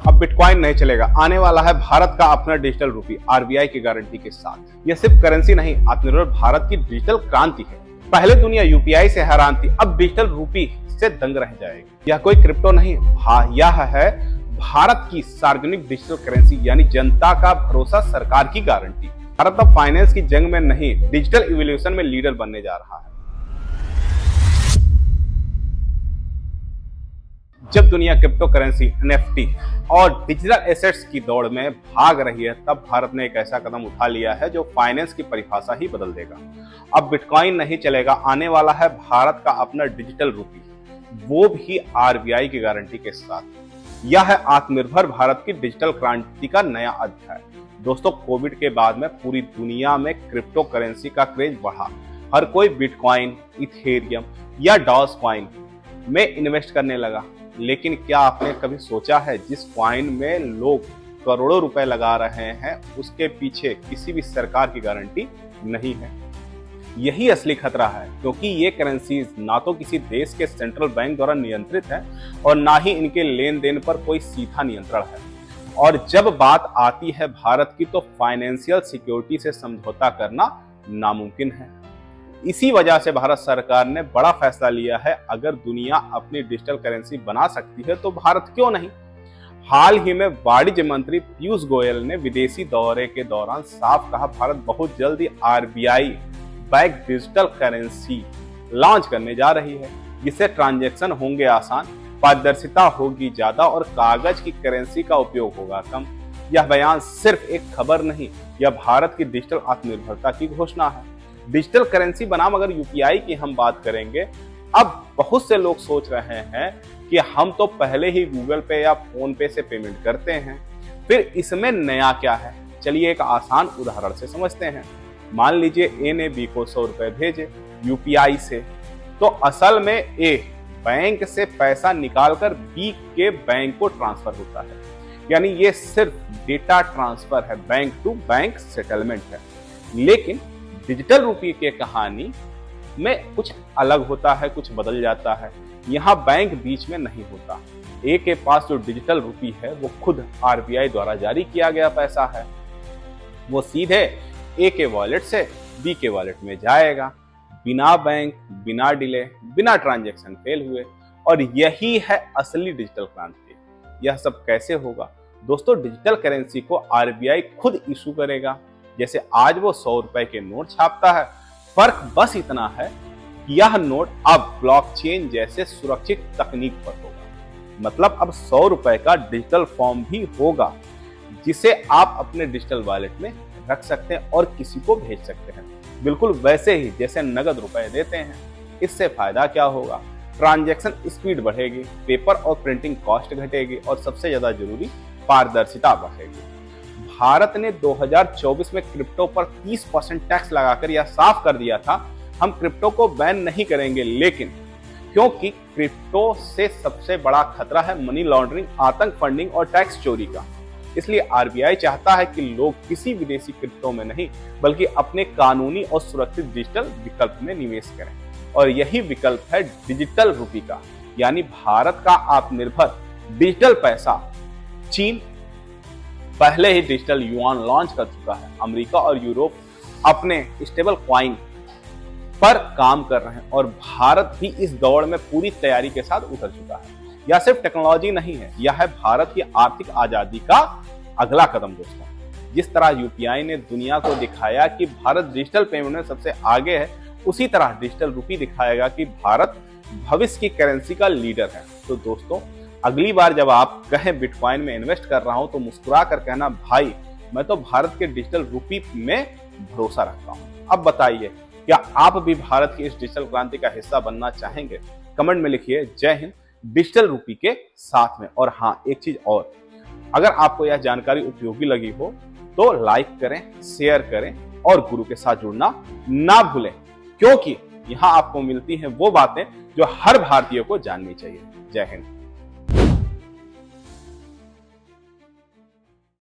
अब बिटकॉइन नहीं चलेगा, आने वाला है भारत का अपना डिजिटल रूपी आरबीआई की गारंटी के साथ। यह सिर्फ करेंसी नहीं, आत्मनिर्भर भारत की डिजिटल क्रांति है। पहले दुनिया यूपीआई से हैरान थी, अब डिजिटल रूपी से दंग रह जाएगी। यह कोई क्रिप्टो नहीं, यह है भारत की सार्वजनिक डिजिटल करेंसी, यानी जनता का भरोसा, सरकार की गारंटी। भारत अब फाइनेंस की जंग में नहीं, डिजिटल इवोल्यूशन में लीडर बनने जा रहा है। जब दुनिया क्रिप्टो करेंसी, एनएफटी और डिजिटल एसेट्स की दौड़ में भाग रही है, तब भारत ने एक ऐसा कदम उठा लिया है जो फाइनेंस की परिभाषा ही बदल देगा। अब बिटकॉइन नहीं चलेगा, आने वाला है भारत का अपना डिजिटल रूपी, वो भी आरबीआई की गारंटी के साथ। यह है आत्मनिर्भर भारत की डिजिटल क्रांति का नया अध्याय। दोस्तों, कोविड के बाद में पूरी दुनिया में क्रिप्टो करेंसी का क्रेज बढ़ा। हर कोई बिटकॉइन, इथेरियम या डॉज कॉइन में इन्वेस्ट करने लगा। लेकिन क्या आपने कभी सोचा है, जिस कॉइन में लोग करोड़ों रुपए लगा रहे हैं, उसके पीछे किसी भी सरकार की गारंटी नहीं है। यही असली खतरा है, क्योंकि ये करेंसीज ना तो किसी देश के सेंट्रल बैंक द्वारा नियंत्रित है और ना ही इनके लेन देन पर कोई सीधा नियंत्रण है। और जब बात आती है भारत की, तो फाइनेंशियल सिक्योरिटी से समझौता करना नामुमकिन है। इसी वजह से भारत सरकार ने बड़ा फैसला लिया है, अगर दुनिया अपनी डिजिटल करेंसी बना सकती है तो भारत क्यों नहीं। हाल ही में वाणिज्य मंत्री पीयूष गोयल ने विदेशी दौरे के दौरान साफ कहा, भारत बहुत जल्द RBI back digital currency launch करने जा रही है, जिससे ट्रांजैक्शन होंगे आसान, पारदर्शिता होगी ज्यादा और कागज की करेंसी का उपयोग होगा कम। यह बयान सिर्फ एक खबर नहीं, यह भारत की डिजिटल आत्मनिर्भरता की घोषणा है। डिजिटल करेंसी बनाम अगर यूपीआई की हम बात करेंगे, अब बहुत से लोग सोच रहे हैं कि हम तो पहले ही गूगल पे या फोन पे से पेमेंट करते हैं, फिर इसमें नया क्या है। चलिए एक आसान उदाहरण से समझते हैं। मान लीजिए ए ने बी को 100 रुपए भेजे यूपीआई से, तो असल में ए बैंक से पैसा निकालकर बी के बैंक को ट्रांसफर होता है, यानी ये सिर्फ डेटा ट्रांसफर है, बैंक टू बैंक सेटलमेंट है। लेकिन डिजिटल रुपये की कहानी में कुछ अलग होता है, कुछ बदल जाता है। यहाँ बैंक बीच में नहीं होता। ए के पास जो डिजिटल रुपी है वो खुद आरबीआई द्वारा जारी किया गया पैसा है, वो सीधे ए के वॉलेट से बी के वॉलेट में जाएगा, बिना बैंक, बिना डिले, बिना ट्रांजैक्शन फेल हुए। और यही है असली डिजिटल क्रांति। यह सब कैसे होगा दोस्तों? डिजिटल करेंसी को आरबीआई खुद इशू करेगा, जैसे आज वो 100 रुपए के नोट छापता है। फर्क बस इतना है कि यह नोट अब ब्लॉकचेन जैसे सुरक्षित तकनीक पर होगा। मतलब अब 100 रुपए का डिजिटल फॉर्म भी होगा, जिसे आप अपने डिजिटल वॉलेट में रख सकते हैं और किसी को भेज सकते हैं, बिल्कुल वैसे ही जैसे नगद रुपए देते हैं। इससे फायदा क्या होगा? ट्रांजैक्शन स्पीड बढ़ेगी, पेपर और प्रिंटिंग कॉस्ट घटेगी और सबसे ज्यादा जरूरी पारदर्शिता बढ़ेगी। भारत ने 2024 में क्रिप्टो पर 30% टैक्स लगाकर यह साफ कर दिया था, हम क्रिप्टो को बैन नहीं करेंगे, लेकिन क्योंकि क्रिप्टो से सबसे बड़ा खतरा है मनी लॉन्ड्रिंग, आतंक फंडिंग और टैक्स चोरी का। इसलिए आरबीआई चाहता है कि लोग किसी विदेशी क्रिप्टो में नहीं, बल्कि अपने कानूनी और सुरक्षित डिजिटल विकल्प में निवेश करें। और यही विकल्प है डिजिटल रुपी का, यानी भारत का आत्मनिर्भर डिजिटल पैसा। चीन पहले ही डिजिटल युआन लॉन्च कर चुका है। अमेरिका और यूरोप अपने स्टेबल कॉइन पर काम कर रहे हैं और भारत भी इस दौड़ में पूरी तैयारी के साथ उतर चुका है। यह सिर्फ टेक्नोलॉजी नहीं है, यह है भारत की आर्थिक आजादी का अगला कदम। दोस्तों, जिस तरह यूपीआई ने दुनिया को दिखाया कि भारत डिजिटल पेमेंट में सबसे आगे है, उसी तरह डिजिटल रुपी दिखाएगा कि भारत भविष्य की करेंसी का लीडर है। तो दोस्तों, अगली बार जब आप कहें बिटकॉइन में इन्वेस्ट कर रहा हूं, तो मुस्कुरा कर कहना, भाई मैं तो भारत के डिजिटल रुपी में भरोसा रखता हूं। अब बताइए, क्या आप भी भारत की इस डिजिटल क्रांति का हिस्सा बनना चाहेंगे? कमेंट में लिखिए जय हिंद डिजिटल रुपी के साथ में। और हाँ, एक चीज और, अगर आपको यह जानकारी उपयोगी लगी हो तो लाइक करें, शेयर करें और गुरु के साथ जुड़ना ना भूलें, क्योंकि यहाँ आपको मिलती हैं वो बातें जो हर भारतीय को जाननी चाहिए। जय हिंद।